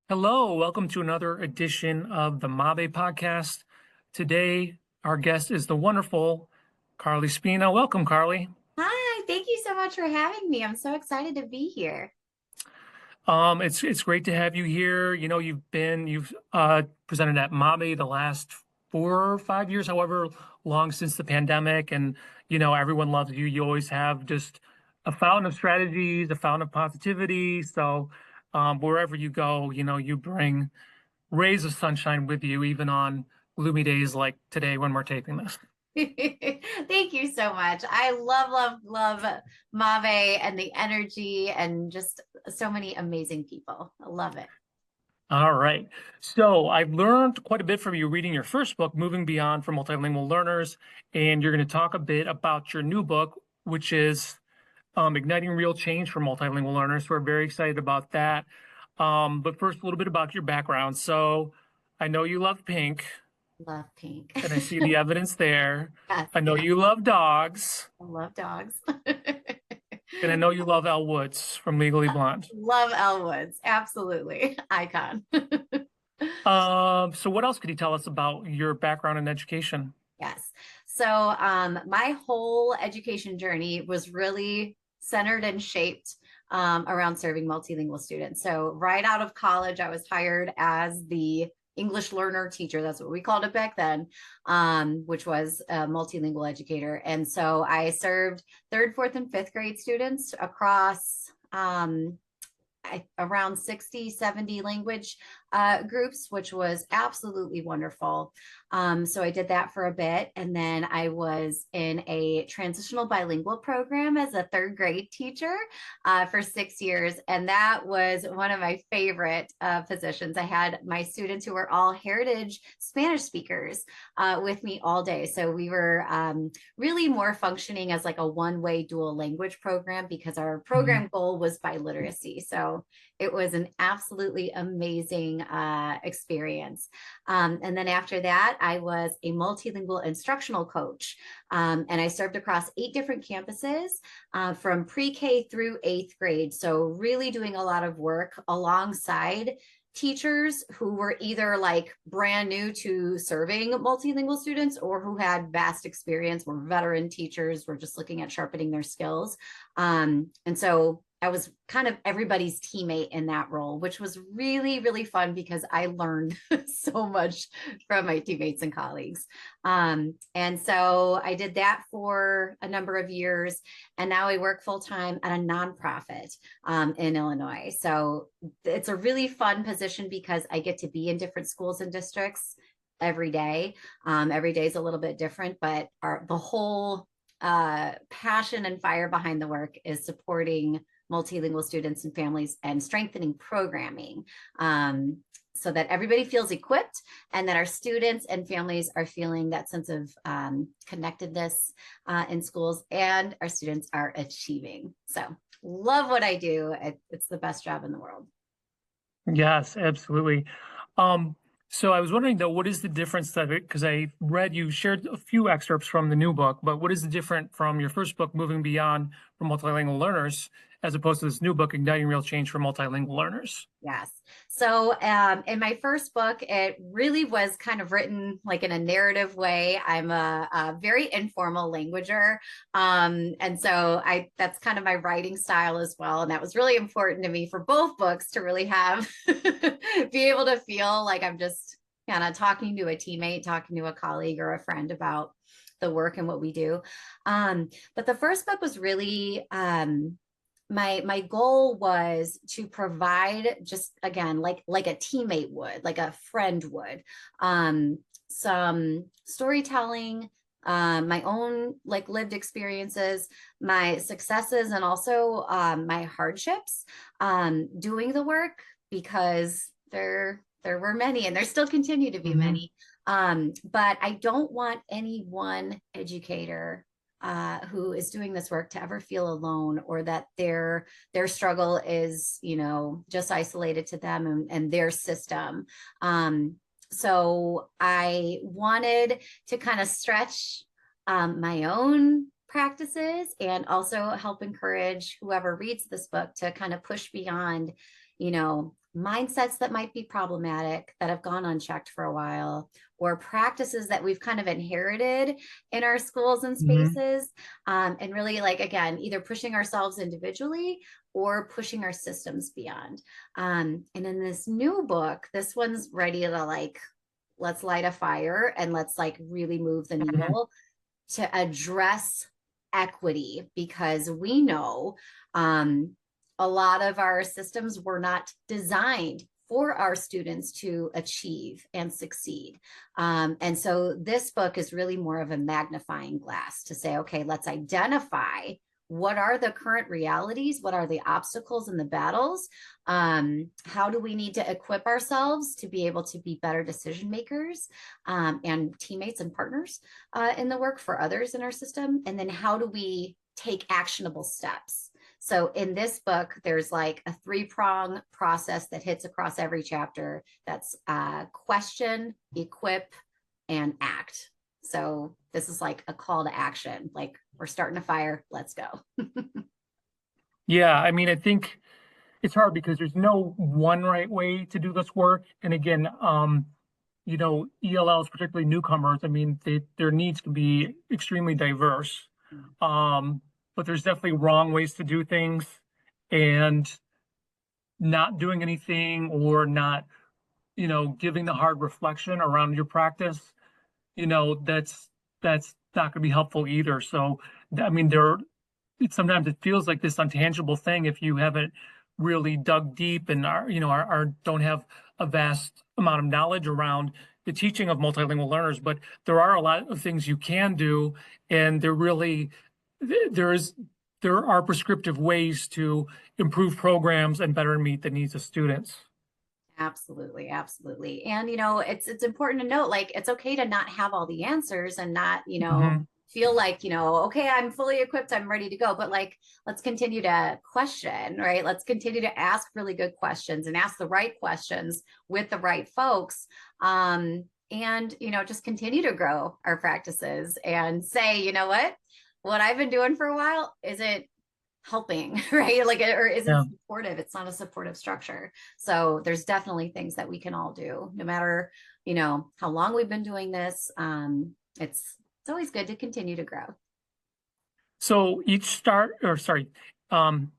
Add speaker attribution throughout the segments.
Speaker 1: Hello, welcome to another edition of the MABE podcast. Today, our guest is the wonderful Carly Spina. Welcome, Carly.
Speaker 2: Hi, thank you so much for having me. I'm so excited to be here.
Speaker 1: It's great to have you here. You know, you've presented at MABE the last 4 or 5 years, however long since the pandemic, and everyone loves you. You always have just a fountain of strategies, a fountain of positivity. So, wherever you go, you bring rays of sunshine with you, even on gloomy days like today when we're taping this.
Speaker 2: Thank you so much. I love Mave and the energy and just so many amazing people. I love it.
Speaker 1: All right. So I've learned quite a bit from you reading your first book, Moving Beyond for Multilingual Learners. And you're going to talk a bit about your new book, which is Igniting Real Change for Multilingual Learners. We're very excited about that. But first, a little bit about your background. So I know you love pink,
Speaker 2: Love pink.
Speaker 1: and I see the evidence there.
Speaker 2: Yes,
Speaker 1: I know
Speaker 2: yes.
Speaker 1: you love dogs,
Speaker 2: I love dogs.
Speaker 1: and I know you love Elle Woods from Legally Blonde.
Speaker 2: Love Elwoods. Absolutely. Icon.
Speaker 1: So what else could you tell us about your background in education?
Speaker 2: Yes. So my whole education journey was really centered and shaped around serving multilingual students. So right out of college, I was hired as the English learner teacher. That's what we called it back then, which was a multilingual educator. And so I served third, fourth, and fifth grade students across around 60, 70 language groups, which was absolutely wonderful. So I did that for a bit. And then I was in a transitional bilingual program as a third grade teacher for 6 years. And that was one of my favorite positions. I had my students who were all heritage Spanish speakers with me all day. So we were really more functioning as like a one-way dual language program because our
Speaker 1: Mhm.
Speaker 2: program goal was biliteracy. So it was an absolutely amazing experience. And then after that, I was a multilingual instructional coach. And I served across 8 different campuses from pre-K through 8th grade. So really doing a lot of work alongside teachers who were either like brand new to serving multilingual students or who had vast experience, were veteran teachers, were just looking at sharpening their skills. And so I was kind of everybody's teammate in that role, which was really, really fun because I learned so much from my teammates and colleagues. And so I did that for a number of years. And now I work full time at a nonprofit in Illinois. So it's a really fun position because I get to be in different schools and districts every day. Every day is a little bit different, but the whole passion and fire behind the work is supporting multilingual students and families and strengthening programming so that everybody feels equipped and that our students and families are feeling that sense of connectedness in schools and our students are achieving. So love what I do. It's the best job in the world.
Speaker 1: Yes, absolutely. Um, so I was wondering though, what is the difference of it? Because I read you shared a few excerpts from the new book, but what is the different from your first book, Moving Beyond for Multilingual Learners, as opposed to this new book, Igniting Real Change for Multilingual Learners?
Speaker 2: Yes. So in my first book, it really was kind of written like in a narrative way. I'm a very informal languager. And so that's kind of my writing style as well. And that was really important to me for both books to really have be able to feel like I'm just kind of talking to a teammate, talking to a colleague or a friend about the work and what we do. But the first book was really my goal was to provide, just again like a teammate would, like a friend would, some storytelling, my own like lived experiences, my successes, and also my hardships doing the work, because there were many and there still continue to be
Speaker 1: Hmm.
Speaker 2: many. But I don't want any one educator who is doing this work to ever feel alone, or that their struggle is, just isolated to them and their system. So I wanted to kind of stretch my own practices and also help encourage whoever reads this book to kind of push beyond, you know, mindsets that might be problematic that have gone unchecked for a while, or practices that we've kind of inherited in our schools and
Speaker 1: Hmm.
Speaker 2: spaces. And really, like, again, either pushing ourselves individually or pushing our systems beyond. And in this new book, this one's ready to like, let's light a fire and let's like really move the
Speaker 1: Hmm.
Speaker 2: needle to address equity, because we know um, a lot of our systems were not designed for our students to achieve and succeed. And so this book is really more of a magnifying glass to say, okay, let's identify what are the current realities, what are the obstacles and the battles, how do we need to equip ourselves to be able to be better decision makers and teammates and partners in the work for others in our system, and then how do we take actionable steps. So in this book, there's like a 3-prong process that hits across every chapter. That's question, equip, and act. So this is like a call to action. Like, we're starting a fire, let's go.
Speaker 1: Yeah, I mean, I think it's hard because there's no one right way to do this work. And again, ELLs, particularly newcomers, I mean, their needs can be extremely diverse. Um, but there's definitely wrong ways to do things, and not doing anything or not, giving the hard reflection around your practice, that's not going to be helpful either. So, I mean, sometimes it feels like this intangible thing if you haven't really dug deep and don't have a vast amount of knowledge around the teaching of multilingual learners. But there are a lot of things you can do, and there is there are prescriptive ways to improve programs and better meet the needs of students.
Speaker 2: Absolutely, absolutely. And it's important to note, like, it's okay to not have all the answers and not,
Speaker 1: Hmm.
Speaker 2: feel like, okay, I'm fully equipped, I'm ready to go. But like, let's continue to question, right? Let's continue to ask really good questions and ask the right questions with the right folks. And just continue to grow our practices and say, what I've been doing for a while isn't helping, right? Like, or isn't
Speaker 1: Yeah.
Speaker 2: supportive. It's not a supportive structure. So there's definitely things that we can all do, no matter, how long we've been doing this. It's always good to continue to grow.
Speaker 1: So um,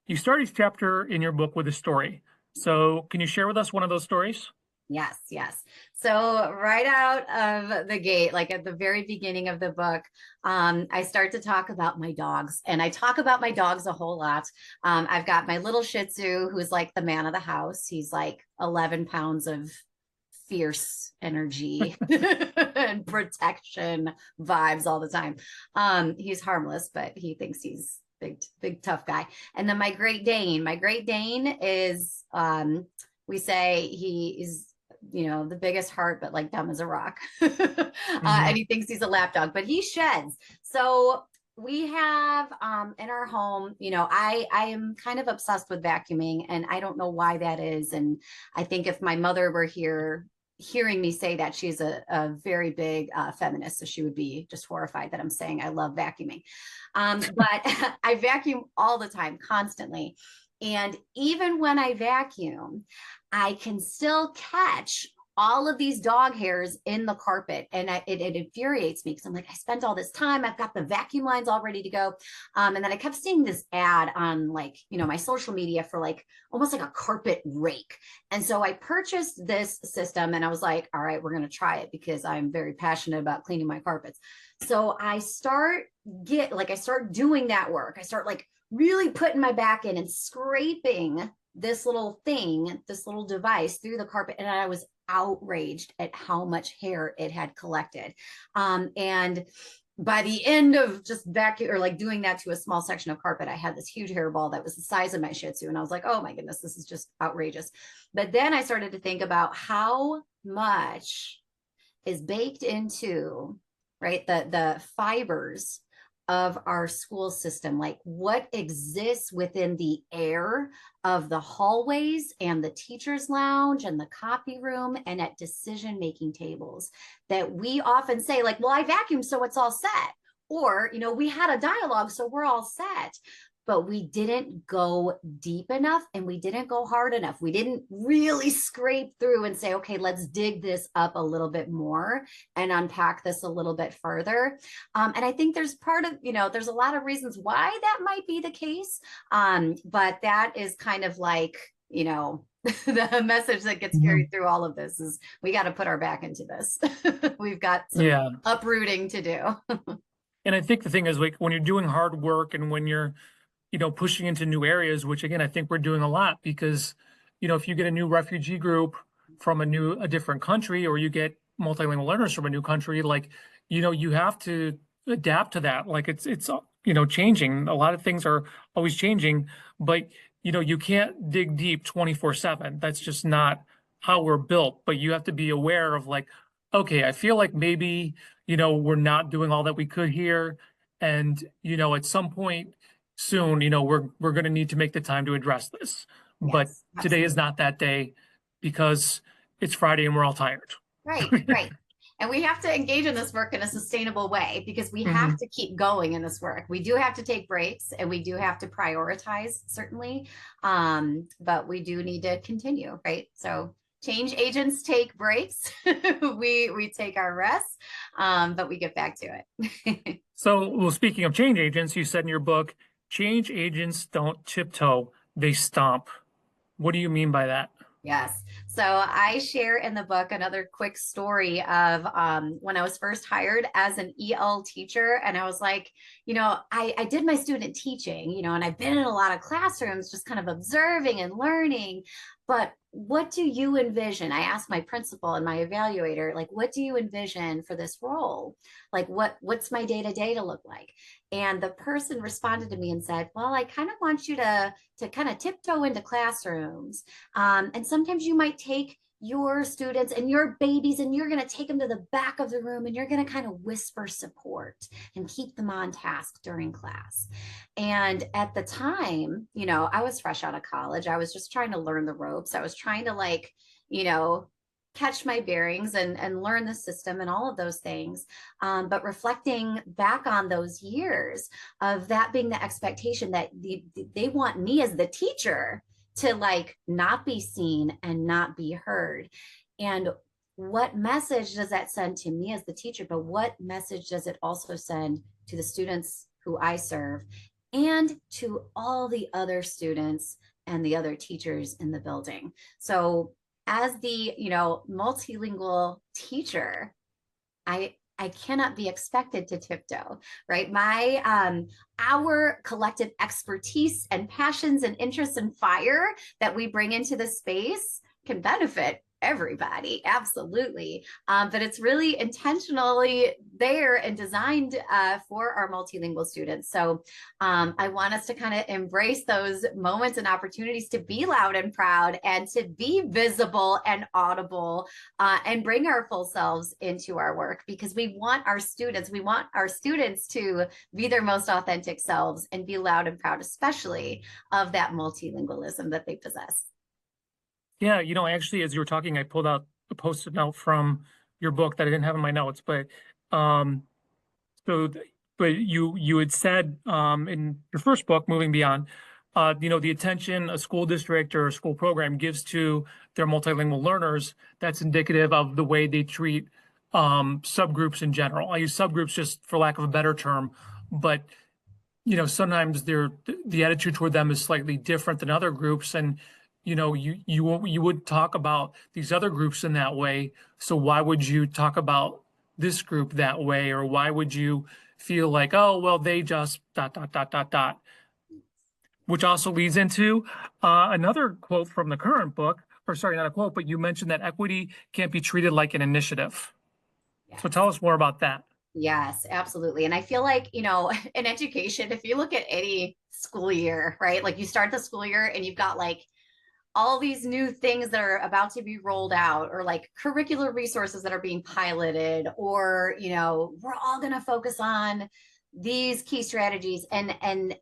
Speaker 1: you start each chapter in your book with a story. So can you share with us one of those stories?
Speaker 2: Yes, yes. So right out of the gate, like at the very beginning of the book, I start to talk about my dogs, and I talk about my dogs a whole lot. I've got my little Shih Tzu, who's like the man of the house. He's like 11 pounds of fierce energy and protection vibes all the time. He's harmless, but he thinks he's big tough guy. And then my Great Dane is we say he is the biggest heart, but like dumb as a rock. And
Speaker 1: Hmm.
Speaker 2: he thinks he's a lap dog, but he sheds. So we have in our home, I am kind of obsessed with vacuuming, and I don't know why that is. And I think if my mother were here hearing me say that, she's a very big feminist, so she would be just horrified that I'm saying I love vacuuming. But I vacuum all the time, constantly. And even when I vacuum, I can still catch all of these dog hairs in the carpet. And it infuriates me because I'm like, I spent all this time. I've got the vacuum lines all ready to go. And then I kept seeing this ad on, like, my social media for like almost like a carpet rake. And so I purchased this system, and I was like, all right, we're going to try it because I'm very passionate about cleaning my carpets. So I start doing that work. I start like really putting my back in and scraping this little thing, this little device through the carpet. And I was outraged at how much hair it had collected. And by the end of just vacuum or like doing that to a small section of carpet, I had this huge hairball that was the size of my Shih Tzu. And I was like, oh my goodness, this is just outrageous. But then I started to think about how much is baked into, right, the fibers of our school system, like what exists within the air of the hallways and the teacher's lounge and the copy room and at decision making tables, that we often say like, well, I vacuumed so it's all set, or we had a dialogue so we're all set. but we didn't go deep enough and we didn't go hard enough. We didn't really scrape through and say, okay, let's dig this up a little bit more and unpack this a little bit further. And I think there's there's a lot of reasons why that might be the case. But that is kind of like, the message that gets
Speaker 1: Mhm.
Speaker 2: carried through all of this is we got to put our back into this. We've got some
Speaker 1: Yeah.
Speaker 2: uprooting to do.
Speaker 1: And I think the thing is, like, when you're doing hard work and when you're, pushing into new areas, which again, I think we're doing a lot because, if you get a new refugee group from a different country, or you get multilingual learners from a new country, like, you have to adapt to that. Like it's, changing. A lot of things are always changing, but, you can't dig deep 24/7. That's just not how we're built. But you have to be aware of like, okay, I feel like maybe, we're not doing all that we could here. And, at some point, soon, we're going to need to make the time to address this. But
Speaker 2: Yes,
Speaker 1: today is
Speaker 2: absolutely.
Speaker 1: not that day because it's Friday and we're all tired.
Speaker 2: Right, right. And we have to engage in this work in a sustainable way because we have
Speaker 1: Mhm.
Speaker 2: to keep going in this work. We do have to take breaks and we do have to prioritize, certainly. But we do need to continue, right? So change agents take breaks. We take our rest, but we get back to it.
Speaker 1: So, well, speaking of change agents, you said in your book, change agents don't tiptoe, they stomp. What do you mean by that?
Speaker 2: Yes. So I share in the book another quick story of when I was first hired as an EL teacher. And I was like, I did my student teaching, and I've been in a lot of classrooms just kind of observing and learning. But what do you envision? I asked my principal and my evaluator, like, what do you envision for this role? Like, what's my day to day to look like? And the person responded to me and said, well, I kind of want you to kind of tiptoe into classrooms, and sometimes you might take your students and your babies and you're going to take them to the back of the room and you're going to kind of whisper support and keep them on task during class. And at the time, I was fresh out of college. I was just trying to learn the ropes. I was trying to you know, catch my bearings and learn the system and all of those things. But reflecting back on those years of that being the expectation that they want me as the teacher to not be seen and not be heard. And what message does that send to me as the teacher? But what message does it also send to the students who I serve and to all the other students and the other teachers in the building? So as the, multilingual teacher, I cannot be expected to tiptoe, right? Our collective expertise and passions and interests and fire that we bring into the space can benefit everybody, absolutely. But it's really intentionally there and designed for our multilingual students. So I want us to kind of embrace those moments and opportunities to be loud and proud and to be visible and audible, and bring our full selves into our work because we want our students to be their most authentic selves and be loud and proud, especially of that multilingualism that they possess.
Speaker 1: Yeah, actually, as you were talking, I pulled out a post-it note from your book that I didn't have in my notes, but um, So, but you had said in your first book, Moving Beyond, the attention a school district or a school program gives to their multilingual learners, that's indicative of the way they treat subgroups in general. I use subgroups just for lack of a better term, but sometimes the attitude toward them is slightly different than other groups, and you would talk about these other groups in that way. So why would you talk about this group that way, or why would you feel like, oh well, they just dot dot dot dot dot, which also leads into another quote from the current book, or sorry, not a quote, but you mentioned that equity can't be treated like an initiative. So
Speaker 2: Yes.
Speaker 1: tell us more about that.
Speaker 2: Yes, absolutely. And I feel like, in education, if you look at any school year, right? Like you start the school year and you've got all these new things that are about to be rolled out, or curricular resources that are being piloted, or, we're all going to focus on these key strategies, and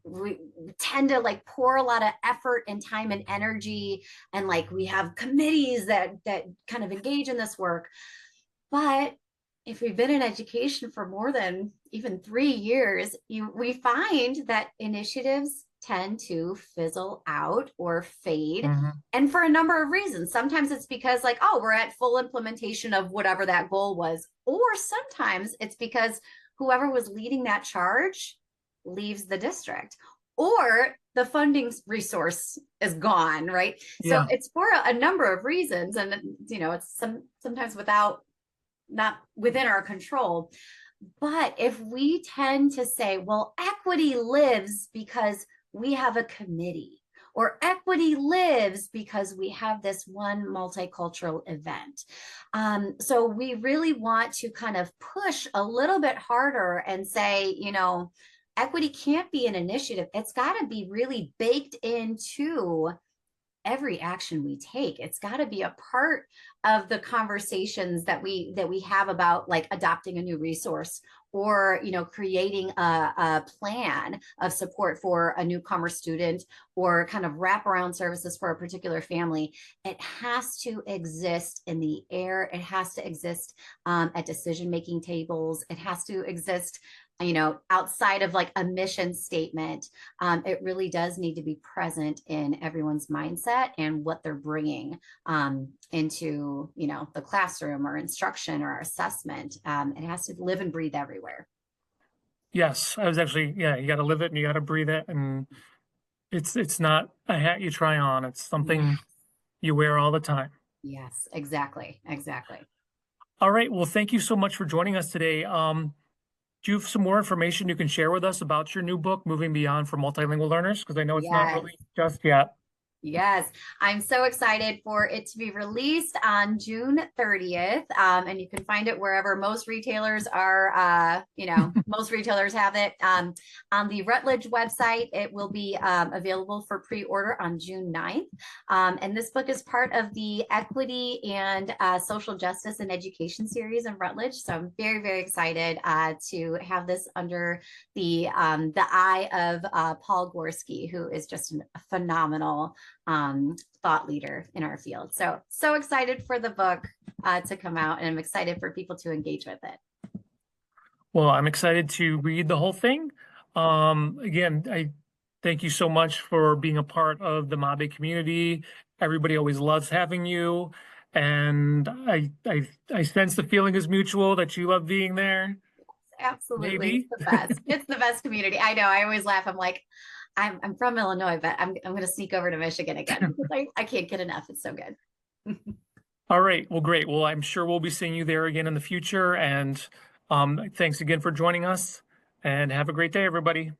Speaker 2: we tend to pour a lot of effort and time and energy, and we have committees that kind of engage in this work. But if we've been in education for more than even 3 years, we find that initiatives tend to fizzle out or fade.
Speaker 1: Hmm.
Speaker 2: And for a number of reasons. Sometimes it's because, like, oh, we're at full implementation of whatever that goal was. Or sometimes it's because whoever was leading that charge leaves the district, or the funding resource is gone, right? So
Speaker 1: Yeah.
Speaker 2: it's for a number of reasons. And, it's sometimes without not within our control. But if we tend to say, well, equity lives because we have a committee, or equity lives because we have this one multicultural event. So we really want to kind of push a little bit harder and say, equity can't be an initiative. It's got to be really baked into every action we take. It's got to be a part of the conversations that we have about, like, adopting a new resource, or creating a plan of support for a newcomer student, or kind of wraparound services for a particular family. It has to exist in the air. It has to exist at decision making tables. It has to exist outside of, like, a mission statement. It really does need to be present in everyone's mindset and what they're bringing into, the classroom or instruction or assessment. It has to live and breathe everywhere.
Speaker 1: Yes, I was actually, yeah, you got to live it and you got to breathe it. And it's not a hat you try on. It's
Speaker 2: Yeah.
Speaker 1: something you wear all the time.
Speaker 2: Yes, exactly. Exactly.
Speaker 1: All right. Well, thank you so much for joining us today. Do you have some more information you can share with us about your new book, Moving Beyond for Multilingual Learners? Because I know it's not
Speaker 2: Yes.
Speaker 1: really just yet.
Speaker 2: Yes, I'm so excited for it to be released on June 30th. And you can find it wherever most retailers are, most retailers have it. On the Rutledge website, it will be available for pre-order on June 9th. And this book is part of the Equity and Social Justice and Education series in Rutledge. So I'm very, very excited to have this under the eye of Paul Gorski, who is just a phenomenal thought leader in our field. So excited for the book to come out, and I'm excited for people to engage with it.
Speaker 1: Well, I'm excited to read the whole thing. Again, I thank you so much for being a part of the MABE community. Everybody always loves having you. And I sense the feeling is mutual that you love being there.
Speaker 2: Absolutely, it's
Speaker 1: Maybe.
Speaker 2: the best. It's the best community. I know. I always laugh. I'm like, I'm from Illinois, but I'm going to sneak over to Michigan again because I can't get enough. It's so good.
Speaker 1: All right. Well, great. Well, I'm sure we'll be seeing you there again in the future. And thanks again for joining us and have a great day, everybody.